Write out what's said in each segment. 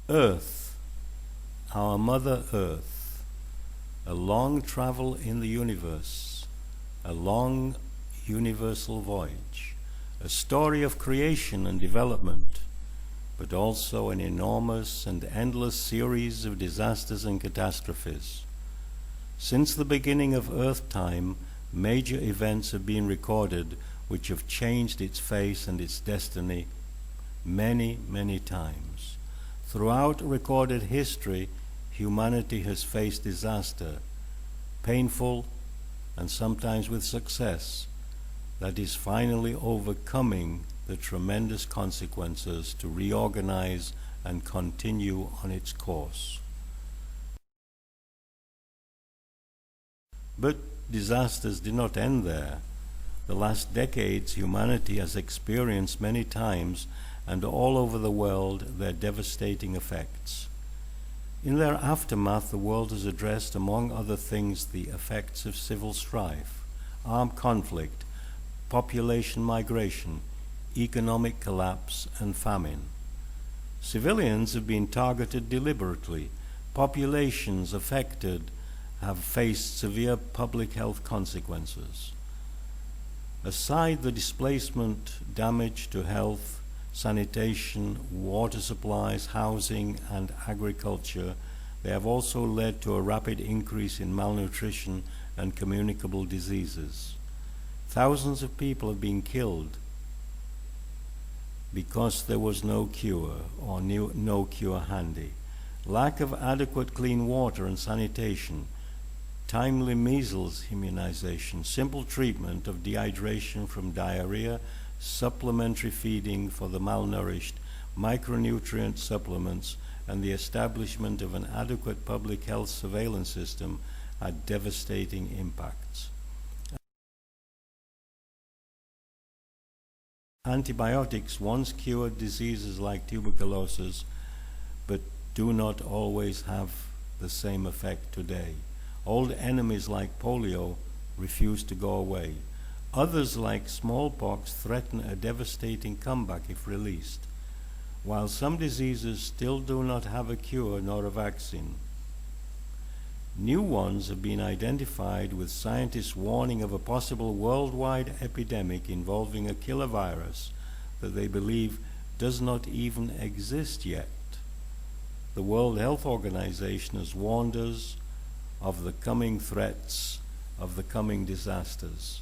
Earth, our Mother Earth, a long travel in the universe, a long universal voyage, a story of creation and development, but also an enormous and endless series of disasters and catastrophes. Since the beginning of Earth time, major events have been recorded which have changed its face and its destiny many, many times. Throughout recorded history, humanity has faced disaster, painful and sometimes with success, that is finally overcoming the tremendous consequences to reorganize and continue on its course. But disasters did not end there. The last decades humanity has experienced many times and all over the world their devastating effects. In their aftermath, the world has addressed, among other things, the effects of civil strife, armed conflict, population migration, economic collapse, and famine. Civilians have been targeted deliberately. Populations affected have faced severe public health consequences. Aside the displacement, damage to health, sanitation, water supplies, housing, and agriculture, they have also led to a rapid increase in malnutrition and communicable diseases. Thousands of people have been killed because there was no cure or no cure handy. Lack of adequate clean water and sanitation, timely measles immunization, simple treatment of dehydration from diarrhea, supplementary feeding for the malnourished, micronutrient supplements, and the establishment of an adequate public health surveillance system had devastating impacts. Antibiotics once cured diseases like tuberculosis, but do not always have the same effect today. Old enemies like polio refuse to go away. Others, like smallpox, threaten a devastating comeback if released, while some diseases still do not have a cure nor a vaccine. New ones have been identified, with scientists warning of a possible worldwide epidemic involving a killer virus that they believe does not even exist yet. The World Health Organization has warned us of the coming threats, of the coming disasters.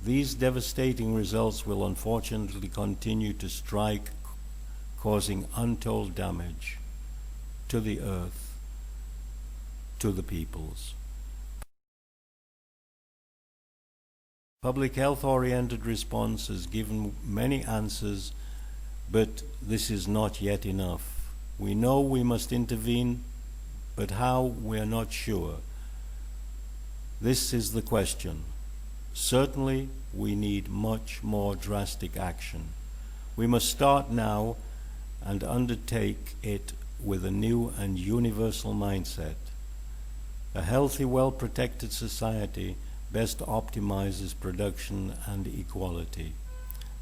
These devastating results will unfortunately continue to strike, causing untold damage to the earth, to the peoples. Public health-oriented response has given many answers, but this is not yet enough. We know we must intervene, but how, we are not sure. This is the question. Certainly, we need much more drastic action. We must start now and undertake it with a new and universal mindset. A healthy, well-protected society best optimizes production and equality.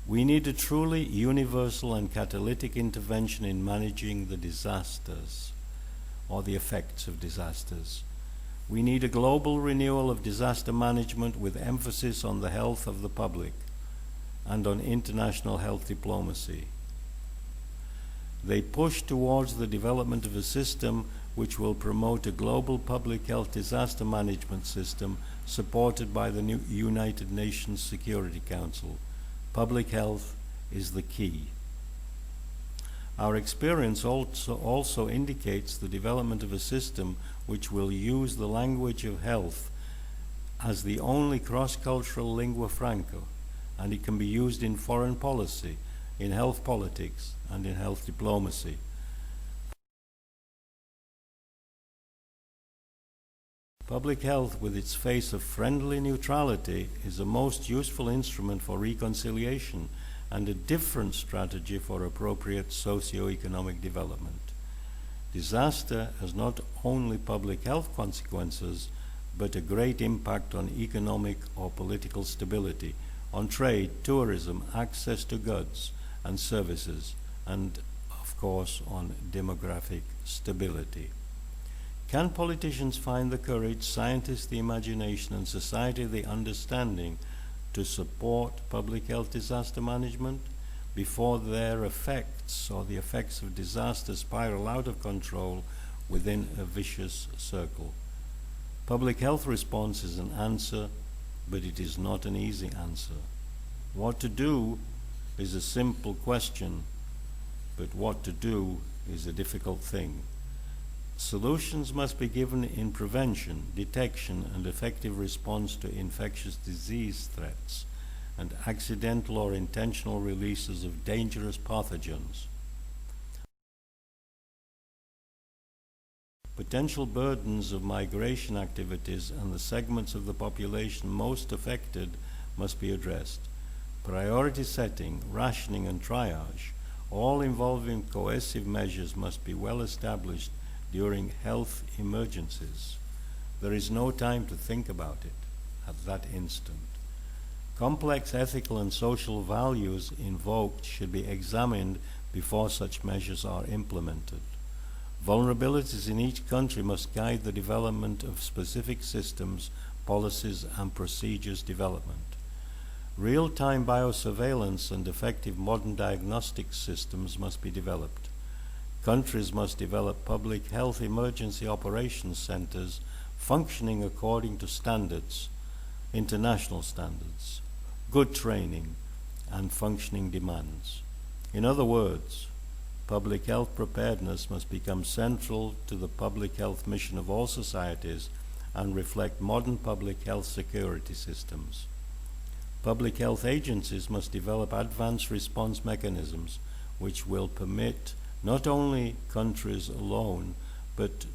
We need a truly universal and catalytic intervention in managing the disasters, or the effects of disasters. We need a global renewal of disaster management with emphasis on the health of the public and on international health diplomacy. They push towards the development of a system which will promote a global public health disaster management system supported by the new United Nations Security Council. Public health is the key. Our experience also indicates the development of a system which will use the language of health as the only cross-cultural lingua franca, and it can be used in foreign policy, in health politics, and in health diplomacy. Public health, with its face of friendly neutrality, is a most useful instrument for reconciliation and a different strategy for appropriate socio-economic development. Disaster has not only public health consequences, but a great impact on economic or political stability, on trade, tourism, access to goods and services, and of course, on demographic stability. Can politicians find the courage, scientists the imagination, and society the understanding to support public health disaster management before their effects or the effects of disaster spiral out of control within a vicious circle? Public health response is an answer, but it is not an easy answer. What to do is a simple question, but what to do is a difficult thing. Solutions must be given in prevention, detection, and effective response to infectious disease threats and accidental or intentional releases of dangerous pathogens. Potential burdens of migration activities and the segments of the population most affected must be addressed. Priority setting, rationing, and triage, all involving coercive measures, must be well established during health emergencies. There is no time to think about it at that instant. Complex ethical and social values invoked should be examined before such measures are implemented. Vulnerabilities in each country must guide the development of specific systems, policies, and procedures development. Real-time biosurveillance and effective modern diagnostic systems must be developed. Countries must develop public health emergency operations centers functioning according to standards, international standards, good training, and functioning demands. In other words, public health preparedness must become central to the public health mission of all societies and reflect modern public health security systems. Public health agencies must develop advanced response mechanisms which will permit not only countries alone, but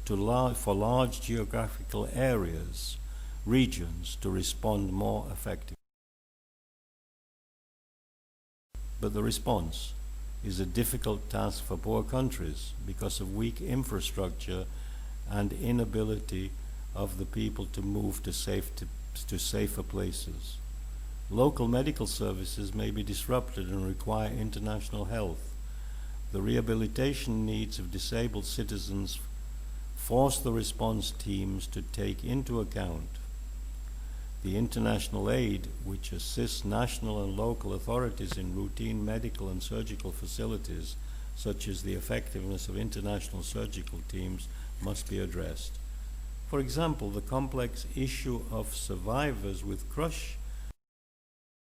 for large geographical areas, regions, to respond more effectively. But the response is a difficult task for poor countries because of weak infrastructure and inability of the people to move to safer places. Local medical services may be disrupted and require international help. The rehabilitation needs of disabled citizens force the response teams to take into account the international aid which assists national and local authorities in routine medical and surgical facilities, such as the effectiveness of international surgical teams, must be addressed. For example, the complex issue of survivors with crush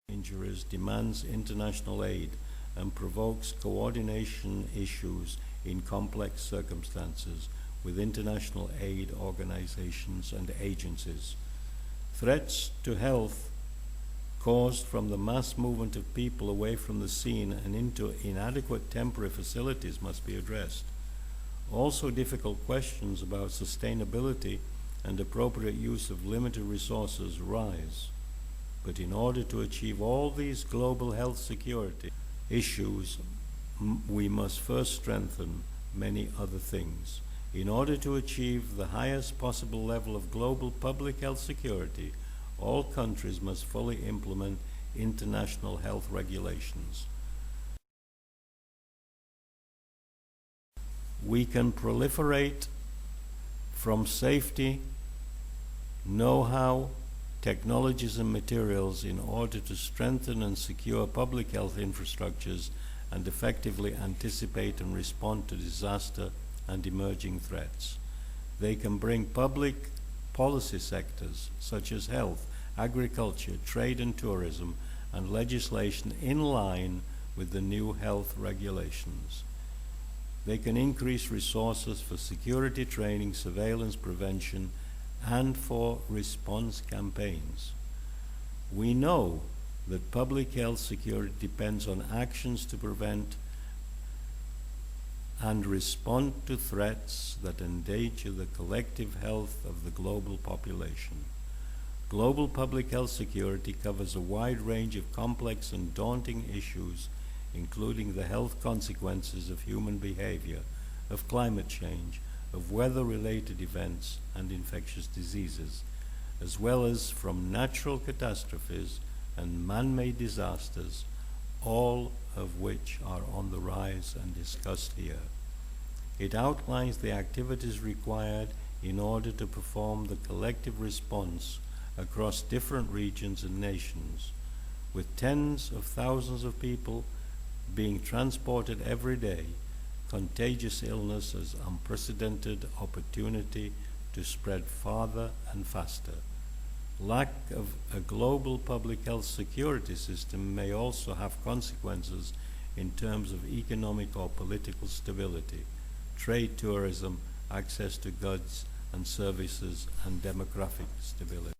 injuries demands international aid and provokes coordination issues in complex circumstances with international aid organizations and agencies. Threats to health caused from the mass movement of people away from the scene and into inadequate temporary facilities must be addressed. Also, difficult questions about sustainability and appropriate use of limited resources rise. But in order to achieve all these global health security issues, we must first strengthen many other things. In order to achieve the highest possible level of global public health security, all countries must fully implement international health regulations. We can proliferate from safety, know-how, technologies and materials in order to strengthen and secure public health infrastructures and effectively anticipate and respond to disaster and emerging threats. They can bring public policy sectors such as health, agriculture, trade and tourism, and legislation in line with the new health regulations. They can increase resources for security training, surveillance, prevention, and for response campaigns. We know that public health security depends on actions to prevent and respond to threats that endanger the collective health of the global population. Global public health security covers a wide range of complex and daunting issues, including the health consequences of human behavior, of climate change, of weather-related events and infectious diseases, as well as from natural catastrophes and man-made disasters, all of which are on the rise and discussed here. It outlines the activities required in order to perform the collective response across different regions and nations, with tens of thousands of people being transported every day. Contagious illness has unprecedented opportunity to spread farther and faster. Lack of a global public health security system may also have consequences in terms of economic or political stability, trade, tourism, access to goods and services, and demographic stability.